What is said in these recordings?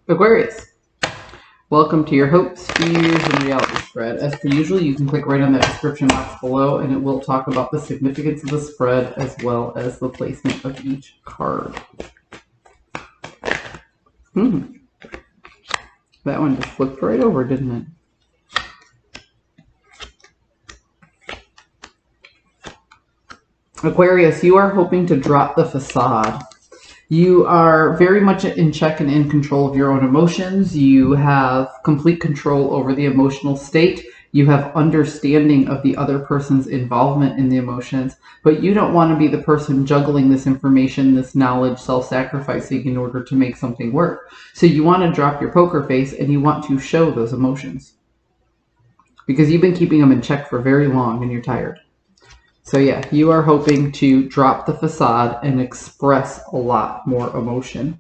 Aquarius, welcome to your hopes, fears, and reality spread. As per usual, you can click right on that description box below and it will talk about the significance of the spread as well as the placement of each card. That one just flipped right over, didn't it? Aquarius, you are hoping to drop the facade. You are very much in check and in control of your own emotions. You have complete control over the emotional state. You have understanding of the other person's involvement in the emotions, but you don't want to be the person juggling this information, this knowledge, self-sacrificing in order to make something work. So you want to drop your poker face and you want to show those emotions because you've been keeping them in check for very long and you're tired. So yeah, you are hoping to drop the facade and express a lot more emotion.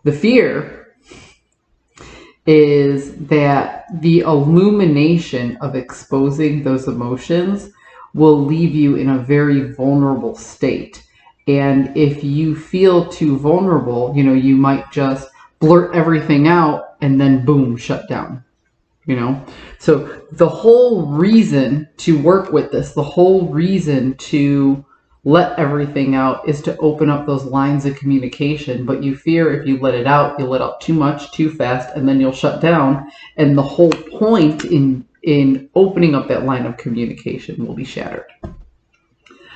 The fear is that the illumination of exposing those emotions will leave you in a very vulnerable state. And if you feel too vulnerable, you might just blurt everything out and then boom, shut down. So the whole reason to work with this, the whole reason to let everything out is to open up those lines of communication. But you fear if you let it out, you'll let out too much, too fast, and then you'll shut down. And the whole point in opening up that line of communication will be shattered.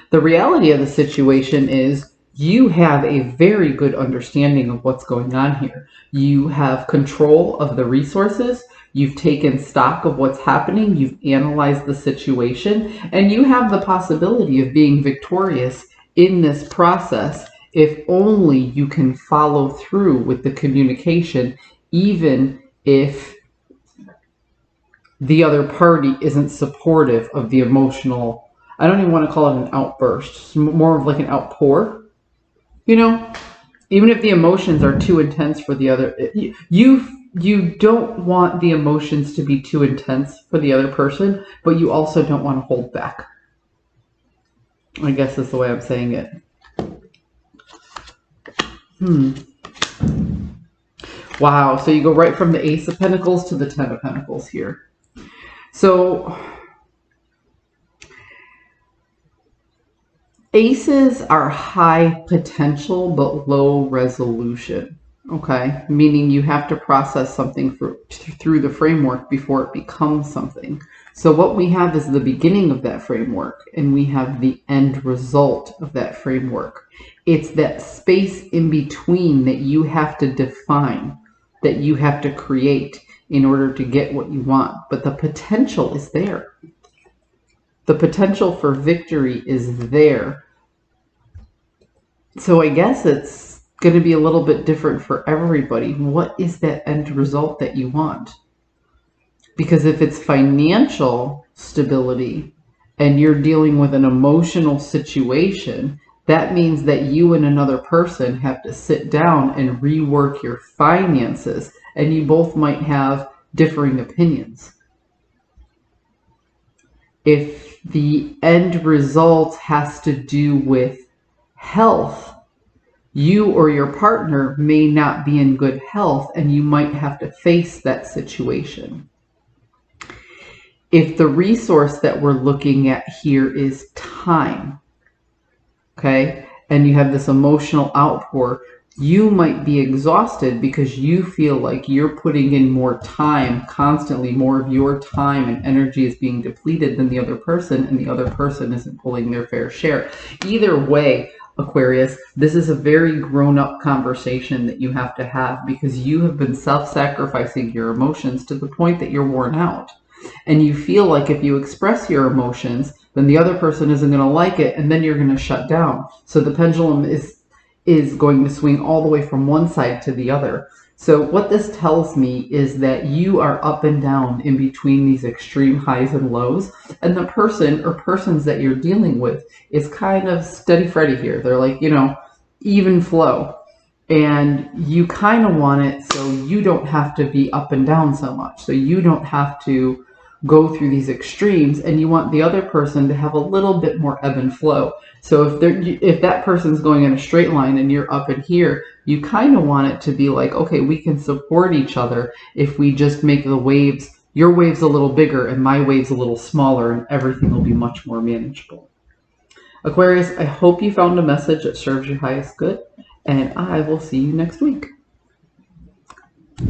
The reality of the situation is you have a very good understanding of what's going on here. You have control of the resources. You've taken stock of what's happening. You've analyzed the situation, and you have the possibility of being victorious in this process if only you can follow through with the communication, even if the other party isn't supportive of the emotional. I don't even want to call it an outburst. It's more of like an outpour. Even if the emotions are too intense for the other, you don't want the emotions to be too intense for the other person, but you also don't want to hold back. I guess is the way I'm saying it. Wow, so you go right from the Ace of Pentacles to the Ten of Pentacles here. So aces are high potential but low resolution. Okay, meaning you have to process something through the framework before it becomes something. So what we have is the beginning of that framework, and we have the end result of that framework. It's that space in between that you have to define, that you have to create in order to get what you want. But the potential is there. The potential for victory is there. So I guess it's going to be a little bit different for everybody. What is that end result that you want? Because if it's financial stability and you're dealing with an emotional situation, that means that you and another person have to sit down and rework your finances, and you both might have differing opinions. If the end result has to do with health, you or your partner may not be in good health, and you might have to face that situation. If the resource that we're looking at here is time, okay, and you have this emotional outpour, you might be exhausted because you feel like you're putting in more time constantly. More of your time and energy is being depleted than the other person, and the other person isn't pulling their fair share. Either way, Aquarius, this is a very grown-up conversation that you have to have, because you have been self-sacrificing your emotions to the point that you're worn out. And you feel like if you express your emotions, then the other person isn't going to like it, and then you're going to shut down. So the pendulum is going to swing all the way from one side to the other. So what this tells me is that you are up and down in between these extreme highs and lows, and the person or persons that you're dealing with is kind of steady Freddy here. They're like, even flow. And you kind of want it so you don't have to be up and down so much. So you don't have to go through these extremes, and you want the other person to have a little bit more ebb and flow. So if that person's going in a straight line and you're up in here, you kind of want it to be like, okay, we can support each other if we just make the waves, your waves a little bigger and my waves a little smaller, and everything will be much more manageable. Aquarius, I hope you found a message that serves your highest good, and I will see you next week.